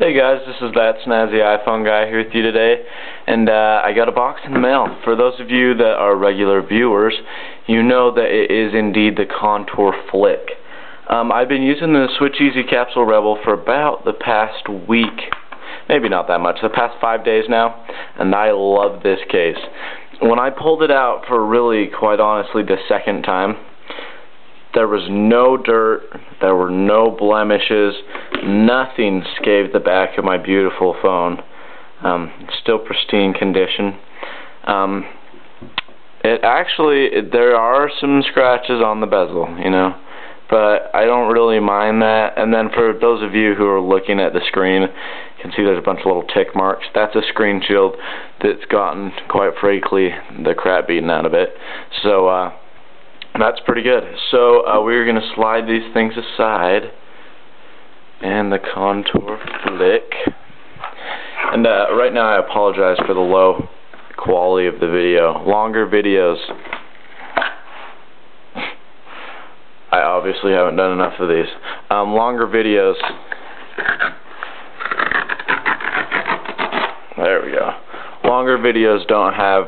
Hey guys, this is that Snazzy iPhone guy here with you today, and I got a box in the mail. For those of you that are regular viewers, you know that it is indeed the Contour Flick. I've been using the Switch Easy Capsule Rebel for about the past week, maybe not that much, the past 5 days now, and I love this case. When I pulled it out for really, quite honestly, the second time, there was no dirt, there were no blemishes, nothing scathed the back of my beautiful phone. Still pristine condition. There are some scratches on the bezel, you know, but I don't really mind that. And then for those of you who are looking at the screen, you can see there's a bunch of little tick marks. That's a screen shield that's gotten, quite frankly, the crap beaten out of it. So, that's pretty good. So we're going to slide these things aside, and the Contour Flick. And right now I apologize for the low quality of the video. Longer videos, I obviously haven't done enough of these. Longer videos, there we go. Longer videos don't have,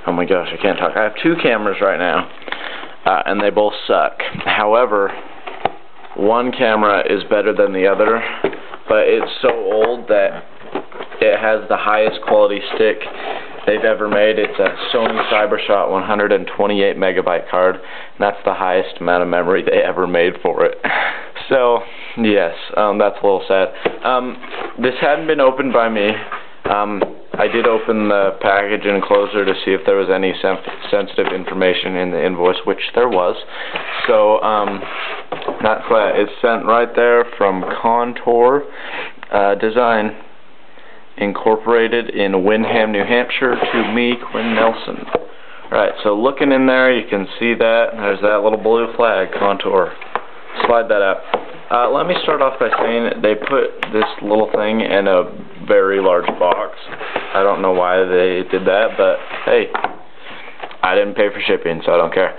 oh my gosh, I can't talk. I have two cameras right now, and they both suck. However, one camera is better than the other, but it's so old that it has the highest quality stick they've ever made. It's a Sony CyberShot 128 megabyte card, and that's the highest amount of memory they ever made for it. So, yes, that's a little sad. This hadn't been opened by me. I did open the package enclosure to see if there was any sensitive information in the invoice, which there was. So, that's why it's sent right there from Contour Design, Incorporated in Windham, New Hampshire, to me, Quinn Nelson. Right, so looking in there, you can see that. There's that little blue flag, Contour. Slide that out. Let me start off by saying they put this little thing in a very large box. I don't know why they did that, but hey, I didn't pay for shipping, so I don't care.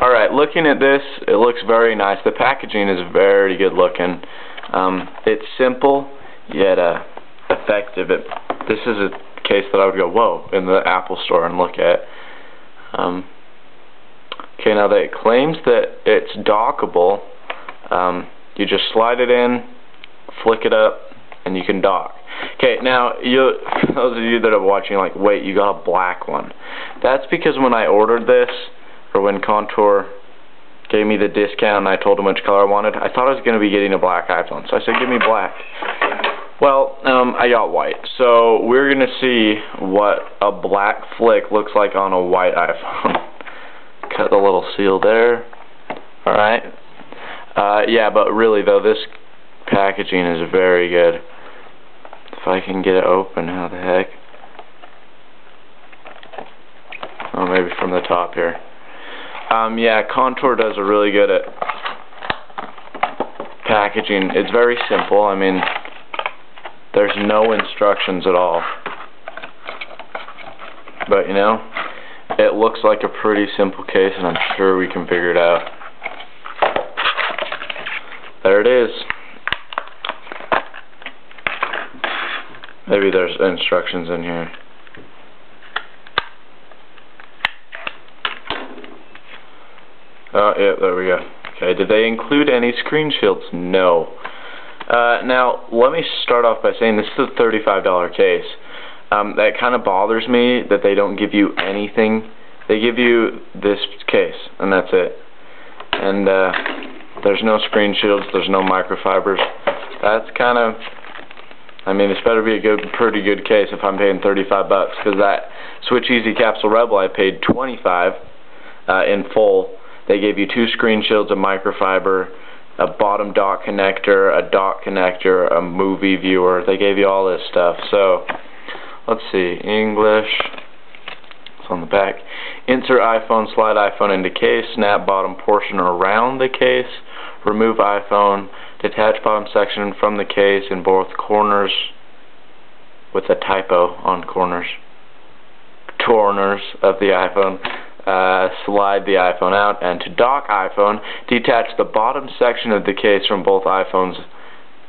Alright, looking at this, it looks very nice. The packaging is very good looking. It's simple, yet effective. This is a case that I would go, whoa, in the Apple store and look at. Okay, now that it claims that it's dockable, you just slide it in, flick it up, and you can dock. Okay, now, for those of you that are watching, like, wait, you got a black one. That's because when I ordered this, or when Contour gave me the discount and I told them which color I wanted, I thought I was going to be getting a black iPhone, so I said, give me black. Well, I got white, so we're going to see what a black flick looks like on a white iPhone. Cut the little seal there. Alright. Yeah, but really though, this packaging is very good. If I can get it open, how the heck? Oh, maybe from the top here. Yeah, Contour does a really good at packaging. It's very simple. I mean, there's no instructions at all. But, you know, it looks like a pretty simple case, and I'm sure we can figure it out. There it is. Maybe there's instructions in here. Oh, yeah, there we go. Okay, did they include any screen shields? No. Now, let me start off by saying this is a $35 case. That kind of bothers me that they don't give you anything. They give you this case, and that's it. And there's no screen shields, there's no microfibers. That's kind of, I mean, this better be a pretty good case if I'm paying 35 bucks, because that Switch Easy Capsule Rebel I paid 25 in full. They gave you two screen shields, a microfiber, a bottom dock connector, a movie viewer. They gave you all this stuff. So, let's see, English, it's on the back. Insert iPhone, slide iPhone into case, snap bottom portion around the case, remove iPhone, detach bottom section from the case in both corners, with a typo on corners of the iPhone. slide the iPhone out, and to dock iPhone, detach the bottom section of the case from both iPhone's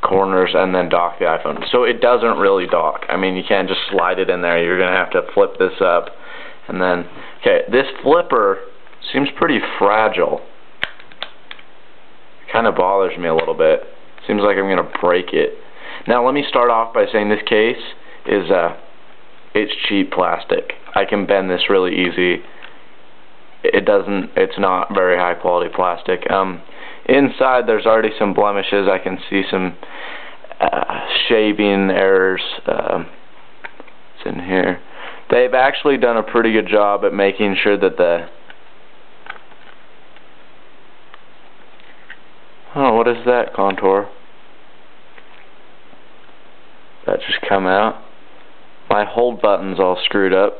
corners and then dock the iPhone. So it doesn't really dock. I mean, you can't just slide it in there. You're going to have to flip this up. And then, okay, this flipper seems pretty fragile. It kind of bothers me a little bit. Seems like I'm going to break it. Now, let me start off by saying this case is, it's cheap plastic. I can bend this really easy. It's not very high quality plastic. Inside there's already some blemishes. I can see some shaving errors. It's in here. They've actually done a pretty good job at making sure that oh, what is that contour? That just come out. My hold button's all screwed up.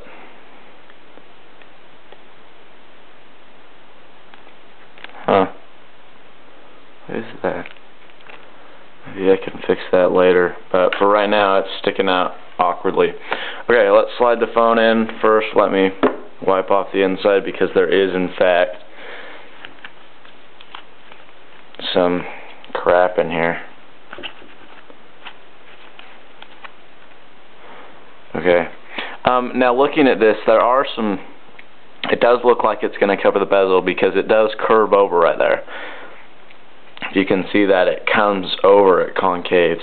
Huh. What is that? Maybe I can fix that later. But for right now, it's sticking out awkwardly. Okay, let's slide the phone in. First, let me wipe off the inside because there is, in fact, some crap in here. Okay. Now looking at this, there are some, it does look like it's going to cover the bezel because it does curve over right there. You can see that it comes over, it concaves.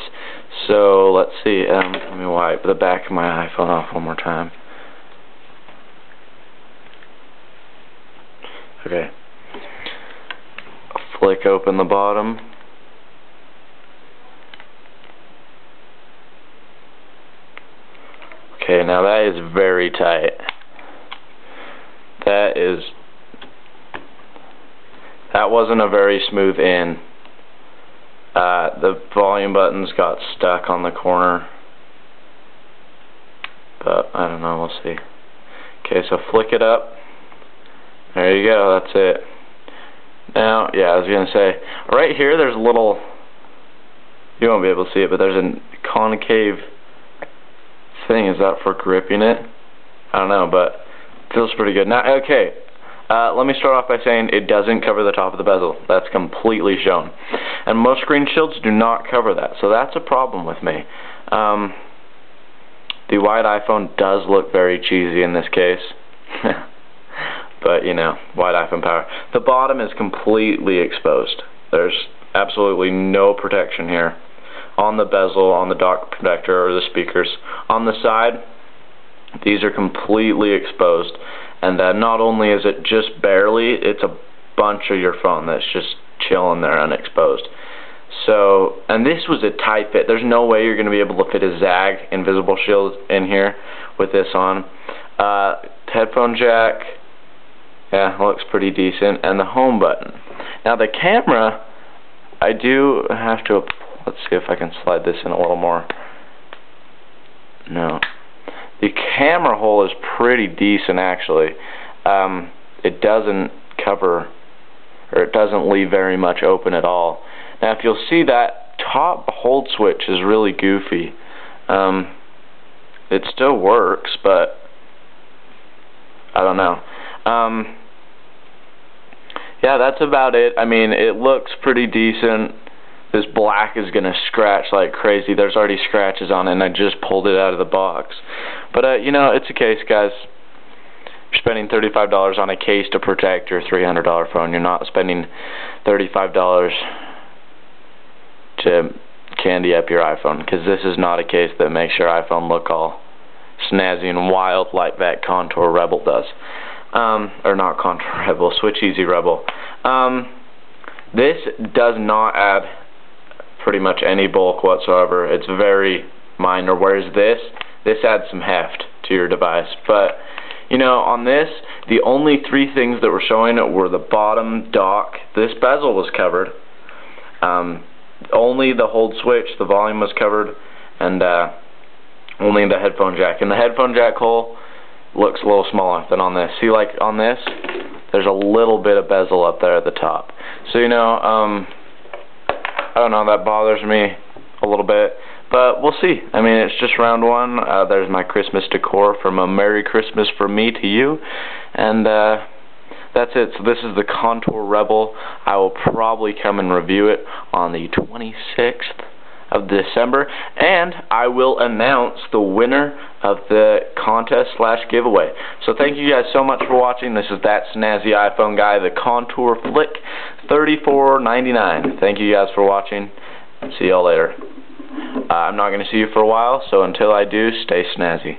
So let's see, let me wipe the back of my iPhone off one more time. Okay. Flick open the bottom. Okay, now that is very tight. That wasn't a very smooth in. The volume buttons got stuck on the corner. But, I don't know, we'll see. Okay, so flick it up. There you go, that's it. Now, yeah, I was going to say, right here there's a little, you won't be able to see it, but there's a concave thing. Is that for gripping it? I don't know, but it feels pretty good. Now, okay, let me start off by saying it doesn't cover the top of the bezel. That's completely shown. And most screen shields do not cover that, so that's a problem with me. The white iPhone does look very cheesy in this case. But, you know, white iPhone power. The bottom is completely exposed. There's absolutely no protection here. On the bezel, on the dock protector, or the speakers. On the side, these are completely exposed. And not only is it just barely, it's a bunch of your phone that's just chilling there unexposed. So, and this was a tight fit. There's no way you're going to be able to fit a Zag invisible shield in here with this on. Headphone jack, yeah, looks pretty decent. And the home button. Now the camera, I do have to, let's see if I can slide this in a little more. No. The camera hole is pretty decent actually. It doesn't cover, or it doesn't leave very much open at all. Now if you'll see, that top hold switch is really goofy. It still works, but I don't know. Yeah, that's about it. I mean, it looks pretty decent. This black is going to scratch like crazy. There's already scratches on it, and I just pulled it out of the box. But, you know, it's a case, guys. You're spending $35 on a case to protect your $300 phone. You're not spending $35 to candy up your iPhone, because this is not a case that makes your iPhone look all snazzy and wild like that Contour Rebel does. Or not Contour Rebel, Switch Easy Rebel. This does not add pretty much any bulk whatsoever. It's very minor, whereas this adds some heft to your device. But, you know, on this, the only three things that were showing were the bottom dock. This bezel was covered. Only the hold switch, the volume was covered, and only the headphone jack. And the headphone jack hole looks a little smaller than on this. See, like on this, there's a little bit of bezel up there at the top. So, you know, I don't know, that bothers me a little bit. But we'll see. I mean, it's just round one. There's my Christmas decor from a Merry Christmas from me to you. And, that's it. So this is the Contour Rebel. I will probably come and review it on the 26th of December, and I will announce the winner of the contest/giveaway. So thank you guys so much for watching. This is that Snazzy iPhone guy, the Contour Flick $34.99. Thank you guys for watching. See y'all later. I'm not going to see you for a while, so until I do, stay snazzy.